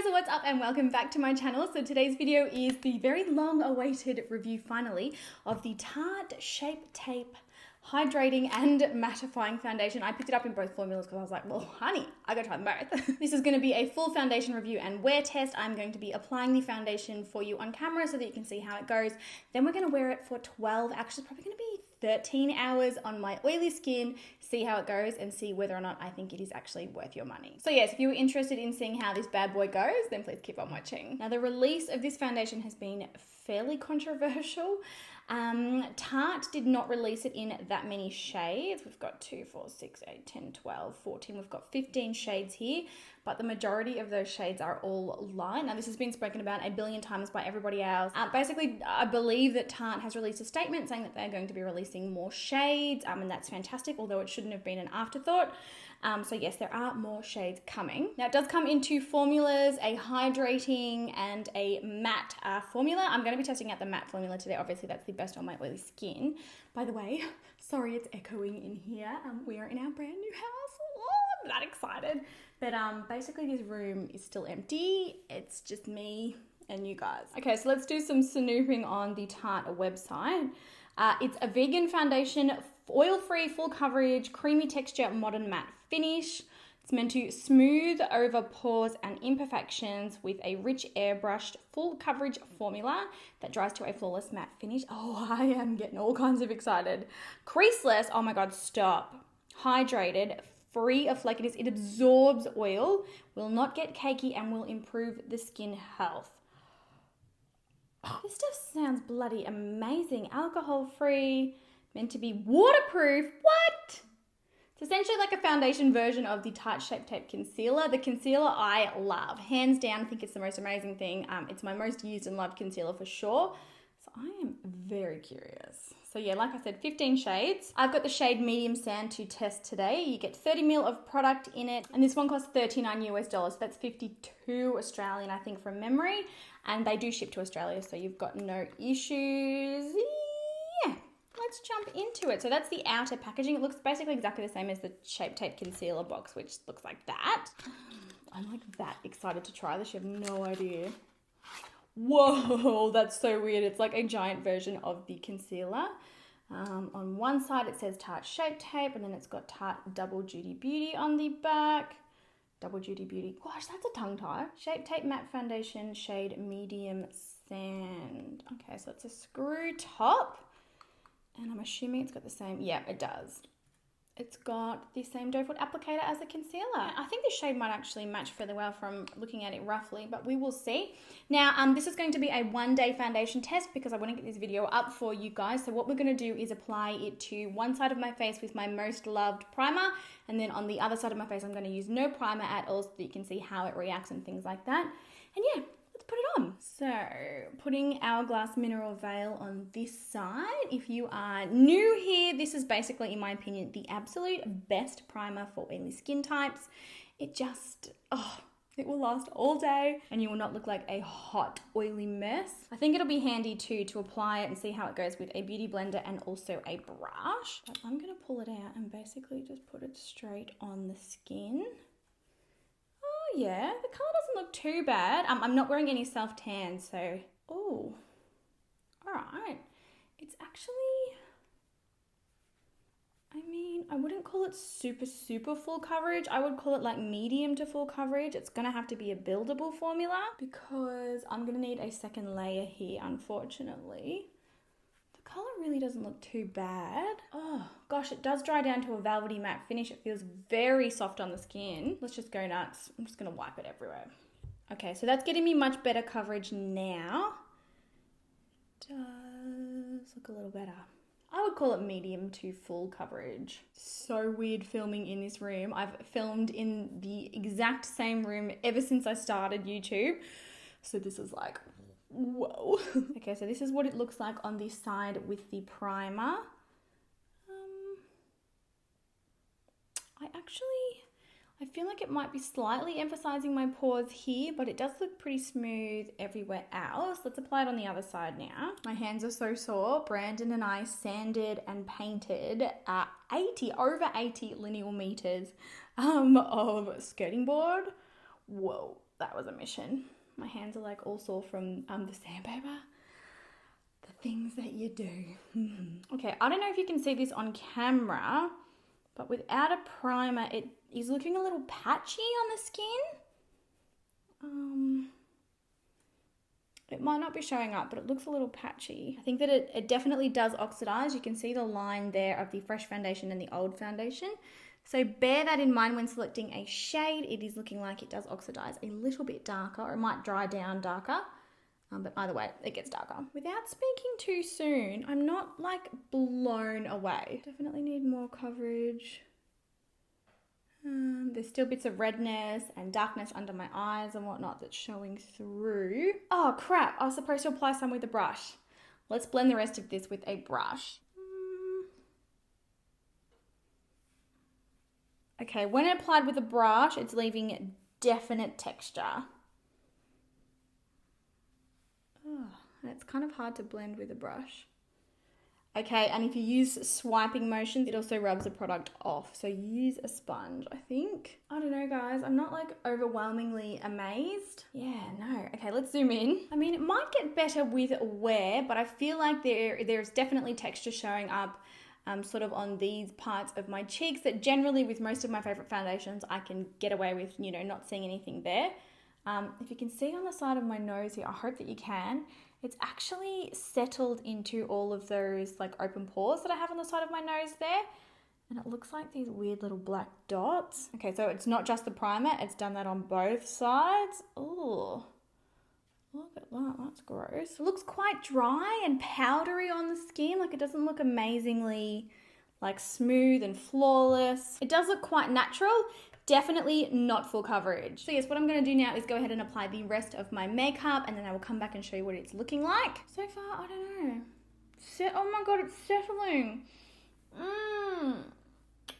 guys, what's up and welcome back to my channel. So today's video is the very long awaited review finally of the Tarte Shape Tape Hydrating and Mattifying Foundation. I picked it up in both formulas because I was like, well, honey, I gotta try them both. This is gonna be a full foundation review and wear test. I'm going to be applying the foundation for you on camera so that you can see how it goes. Then we're gonna wear it for 12, actually probably gonna be 13 hours on my oily skin, see how it goes and see whether or not I think it is actually worth your money. So yes, if you're interested in seeing how this bad boy goes, then please keep on watching. Now the release of this foundation has been fairly controversial. Tarte did not release it in that many shades. We've got 2, 4, 6, 8, 10, 12, 14. We've got 15 shades here, but the majority of those shades are all light. Now this has been spoken about a billion times by everybody else. Basically, I believe that Tarte has released a statement saying that they're going to be releasing more shades, and that's fantastic, although it shouldn't have been an afterthought. So yes, there are more shades coming. Now it does come in 2 formulas, a hydrating and a matte formula. I'm going to be testing out the matte formula today. Obviously that's the best on my oily skin. By the way, sorry it's echoing in here. We are in our brand new house. Oh, I'm that excited. But basically this room is still empty. It's just me and you guys. Okay, so let's do some snooping on the Tarte website. It's a vegan foundation, oil-free, full coverage, creamy texture, modern matte finish. It's meant to smooth over pores and imperfections with a rich airbrushed full coverage formula that dries to a flawless matte finish. Oh, I am getting all kinds of excited. Creaseless, oh my God, stop. Hydrated, free of flakiness. It absorbs oil, will not get cakey and will improve the skin health. This stuff sounds bloody amazing. Alcohol-free, meant to be waterproof. What? It's essentially like a foundation version of the Tarte Shape Tape Concealer. The concealer I love. Hands down, I think it's the most amazing thing. It's my most used and loved concealer for sure. So I am very curious. So yeah, like I said, 15 shades. I've got the shade Medium Sand to test today. You get 30 ml of product in it. And this one costs $39 US. So that's 52 Australian, I think, from memory. And they do ship to Australia, so you've got no issues. Yeah, let's jump into it. So that's the outer packaging. It looks basically exactly the same as the Shape Tape Concealer box, which looks like that. I'm like that excited to try this. You have no idea. Whoa, that's so weird. It's like a giant version of the concealer. On one side it says Tarte Shape Tape, and then it's got Tarte Double Duty Beauty on the back. Double Duty Beauty. Gosh, that's a tongue tie. Shape Tape Matte Foundation, shade Medium Sand. Okay, so it's a screw top. And I'm assuming it's got the same. Yeah, it does. It's got the same doe foot applicator as the concealer. I think this shade might actually match fairly well from looking at it roughly, but we will see. Now, this is going to be a 1-day foundation test because I want to get this video up for you guys. So what we're going to do is apply it to one side of my face with my most loved primer, and then on the other side of my face, I'm going to use no primer at all so that you can see how it reacts and things like that. And yeah, let's put it on. So putting Hourglass Mineral Veil on this side. If you are new here, this is basically, in my opinion, the absolute best primer for oily skin types. It just, it will last all day and you will not look like a hot, oily mess. I think it'll be handy too to apply it and see how it goes with a beauty blender and also a brush. But I'm gonna pull it out and basically just put it straight on the skin. Yeah, the colour doesn't look too bad. I'm not wearing any self-tan, so... Oh, alright. It's actually... I mean, I wouldn't call it super full coverage. I would call it like medium to full coverage. It's going to have to be a buildable formula because I'm going to need a second layer here, unfortunately. The colour really doesn't look too bad. Oh gosh, it does dry down to a velvety matte finish. It feels very soft on the skin. Let's just go nuts. I'm just gonna wipe it everywhere. Okay, so that's getting me much better coverage now. Does look a little better. I would call it medium to full coverage. So weird filming in this room. I've filmed in the exact same room ever since I started YouTube. So this is like, whoa. Okay, so this is what it looks like on this side with the primer. I feel like it might be slightly emphasizing my pores here, but it does look pretty smooth everywhere else. Let's apply it on the other side now. My hands are so sore. Brandon and I sanded and painted over 80 lineal meters of skirting board. Whoa. that was a mission. My hands are like all sore from the sandpaper. The things that you do. Okay, I don't know if you can see this on camera, but without a primer, it is looking a little patchy on the skin. It might not be showing up, but it looks a little patchy. I think that it definitely does oxidize. You can see the line there of the fresh foundation and the old foundation. So bear that in mind when selecting a shade. It is looking like it does oxidize a little bit darker, or it might dry down darker. But either way, it gets darker. Without speaking too soon, I'm not like blown away. Definitely need more coverage. There's still bits of redness and darkness under my eyes and whatnot that's showing through. Oh crap, I was supposed to apply some with a brush. Let's blend the rest of this with a brush. Okay, when applied with a brush, it's leaving definite texture. Oh, and it's kind of hard to blend with a brush. Okay, and if you use swiping motions, it also rubs the product off. So use a sponge, I think. I don't know, guys. I'm not like overwhelmingly amazed. Yeah, no. Okay, let's zoom in. I mean, it might get better with wear, but I feel like there's definitely texture showing up sort of on these parts of my cheeks that generally with most of my favorite foundations, I can get away with, you know, not seeing anything there. If you can see on the side of my nose here, I hope that you can. It's actually settled into all of those like open pores that I have on the side of my nose there. And it looks like these weird little black dots. Okay, so it's not just the primer, it's done that on both sides. Oh, look at that, that's gross. It looks quite dry and powdery on the skin. Like it doesn't look amazingly like smooth and flawless. It does look quite natural. Definitely not full coverage. So yes, what I'm going to do now is go ahead and apply the rest of my makeup, and then I will come back and show you what it's looking like. So far, I don't know. Oh my god, it's settling.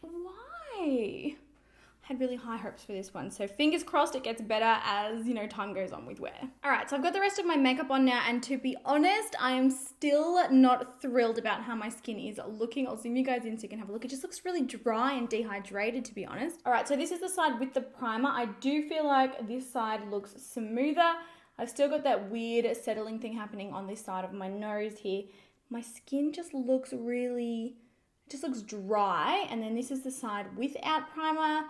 Why? I had really high hopes for this one. So fingers crossed it gets better as, you know, time goes on with wear. All right, so I've got the rest of my makeup on now, and to be honest, I am still not thrilled about how my skin is looking. I'll zoom you guys in so you can have a look. It just looks really dry and dehydrated, to be honest. All right, so this is the side with the primer. I do feel like this side looks smoother. I've still got that weird settling thing happening on this side of my nose here. My skin just looks really, it just looks dry. And then this is the side without primer.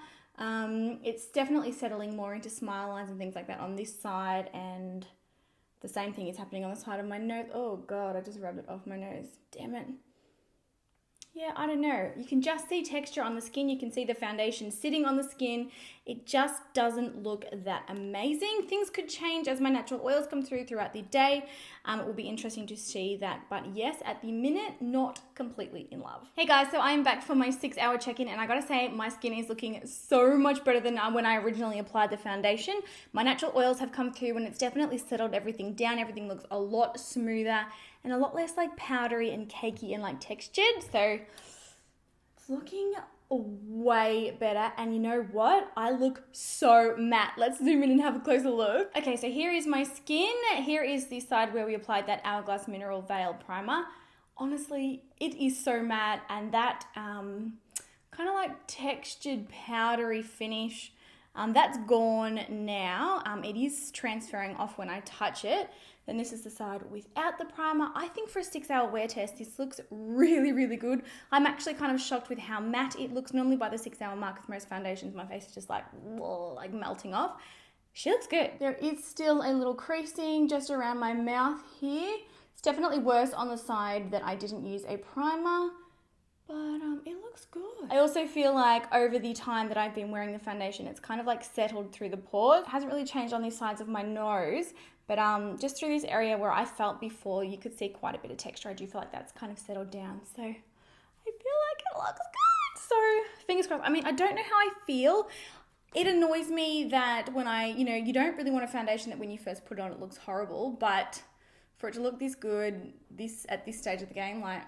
It's definitely settling more into smile lines and things like that on this side, and the same thing is happening on the side of my nose. Oh god, I just rubbed it off my nose. Damn it. Yeah, I don't know. You can just see texture on the skin. You can see the foundation sitting on the skin. It just doesn't look that amazing. Things could change as my natural oils come through throughout the day. It will be interesting to see that. But yes, at the minute, not completely in love. Hey guys, so I am back for my 6-hour check-in, and I gotta say, my skin is looking so much better than when I originally applied the foundation. My natural oils have come through, and it's definitely settled everything down. Everything looks a lot smoother and a lot less like powdery and cakey and like textured. So it's looking way better. And you know what? I look so matte. Let's zoom in and have a closer look. Okay, so here is my skin. Here is the side where we applied that Hourglass Mineral Veil Primer. Honestly, it is so matte, and that kind of like textured powdery finish, that's gone now. It is transferring off when I touch it. Then this is the side without the primer. I think for a 6-hour wear test, this looks really, really good. I'm actually kind of shocked with how matte it looks. Normally by the 6-hour mark with most foundations, my face is just like, whoa, like melting off. She looks good. There is still a little creasing just around my mouth here. It's definitely worse on the side that I didn't use a primer, but it looks good. I also feel like over the time that I've been wearing the foundation, it's kind of like settled through the pores. It hasn't really changed on these sides of my nose, but just through this area where I felt before, you could see quite a bit of texture. I do feel like that's kind of settled down. So I feel like it looks good. So fingers crossed. I mean, I don't know how I feel. It annoys me that when you don't really want a foundation that when you first put it on, it looks horrible, but for it to look this good at this stage of the game, like,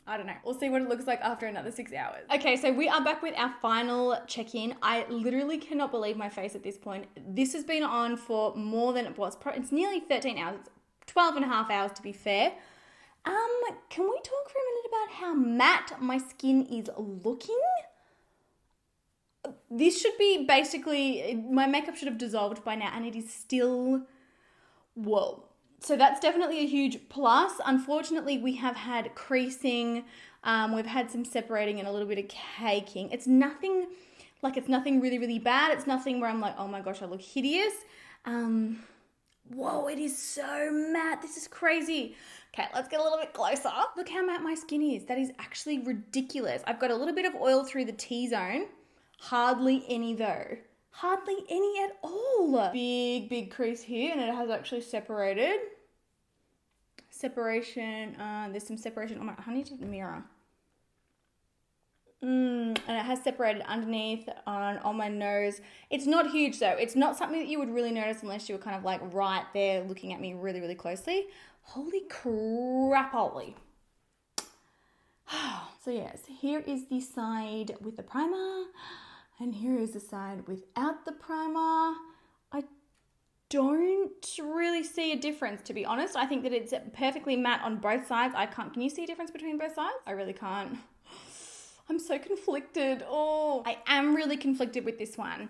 I don't know. We'll see what it looks like after another 6 hours. Okay, so we are back with our final check-in. I literally cannot believe my face at this point. This has been on for more than, it's nearly 13 hours. It's 12 and a half hours to be fair. Can we talk for a minute about how matte my skin is looking? This should be basically, my makeup should have dissolved by now, and it is still, whoa. So that's definitely a huge plus. Unfortunately, we have had creasing, we've had some separating and a little bit of caking. It's nothing really, really bad. It's nothing where I'm like, oh my gosh, I look hideous. Whoa, it is so matte. This is crazy. Okay, let's get a little bit closer. Look how matte my skin is. That is actually ridiculous. I've got a little bit of oil through the T-zone. Hardly any though. Hardly any at all. Big crease here, and it has actually separated. Separation, there's some separation. Oh my, I need to mirror. And it has separated underneath on my nose. It's not huge though. It's not something that you would really notice unless you were kind of like right there looking at me really, really closely. Holy crap, holy. So yes, here is the side with the primer, and here is the side without the primer. I don't really see a difference, to be honest. I think that it's perfectly matte on both sides. Can you see a difference between both sides? I really can't. I'm so conflicted. Oh, I am really conflicted with this one.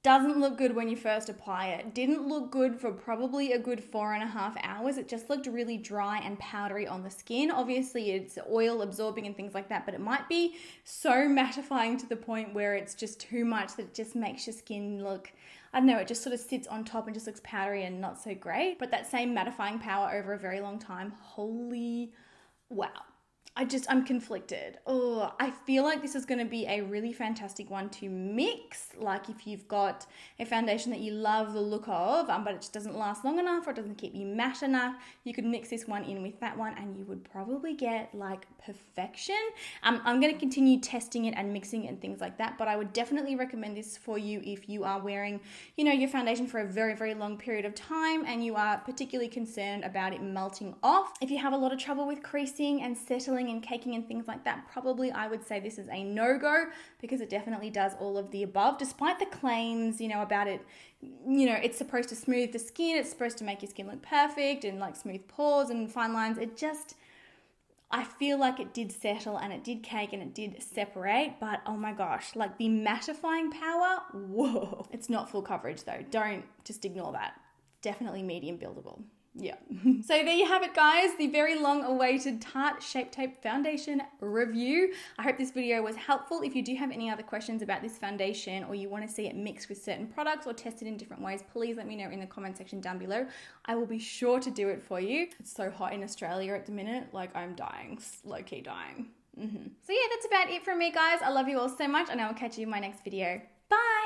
Doesn't look good when you first apply it. Didn't look good for probably a good 4.5 hours. It just looked really dry and powdery on the skin. Obviously it's oil absorbing and things like that, but it might be so mattifying to the point where it's just too much that it just makes your skin look, I don't know, it just sort of sits on top and just looks powdery and not so great. But that same mattifying power over a very long time, holy wow. I'm conflicted. Oh, I feel like this is going to be a really fantastic one to mix. Like if you've got a foundation that you love the look of, but it just doesn't last long enough or it doesn't keep you matte enough, you could mix this one in with that one and you would probably get like perfection. I'm going to continue testing it and mixing it and things like that, but I would definitely recommend this for you if you are wearing, you know, your foundation for a very, very long period of time and you are particularly concerned about it melting off. If you have a lot of trouble with creasing and settling and caking and things like that, probably I would say this is a no-go because it definitely does all of the above, despite the claims, you know, about it, you know, it's supposed to smooth the skin, it's supposed to make your skin look perfect and like smooth pores and fine lines. It just, I feel like it did settle and it did cake and it did separate, but oh my gosh, like the mattifying power, whoa. It's not full coverage though. Don't just ignore that. Definitely medium buildable. Yeah. So there you have it, guys. The very long awaited Tarte Shape Tape Foundation review. I hope this video was helpful. If you do have any other questions about this foundation or you want to see it mixed with certain products or tested in different ways, please let me know in the comment section down below. I will be sure to do it for you. It's so hot in Australia at the minute. Like I'm dying, low-key dying. So yeah, that's about it from me, guys. I love you all so much and I will catch you in my next video. Bye.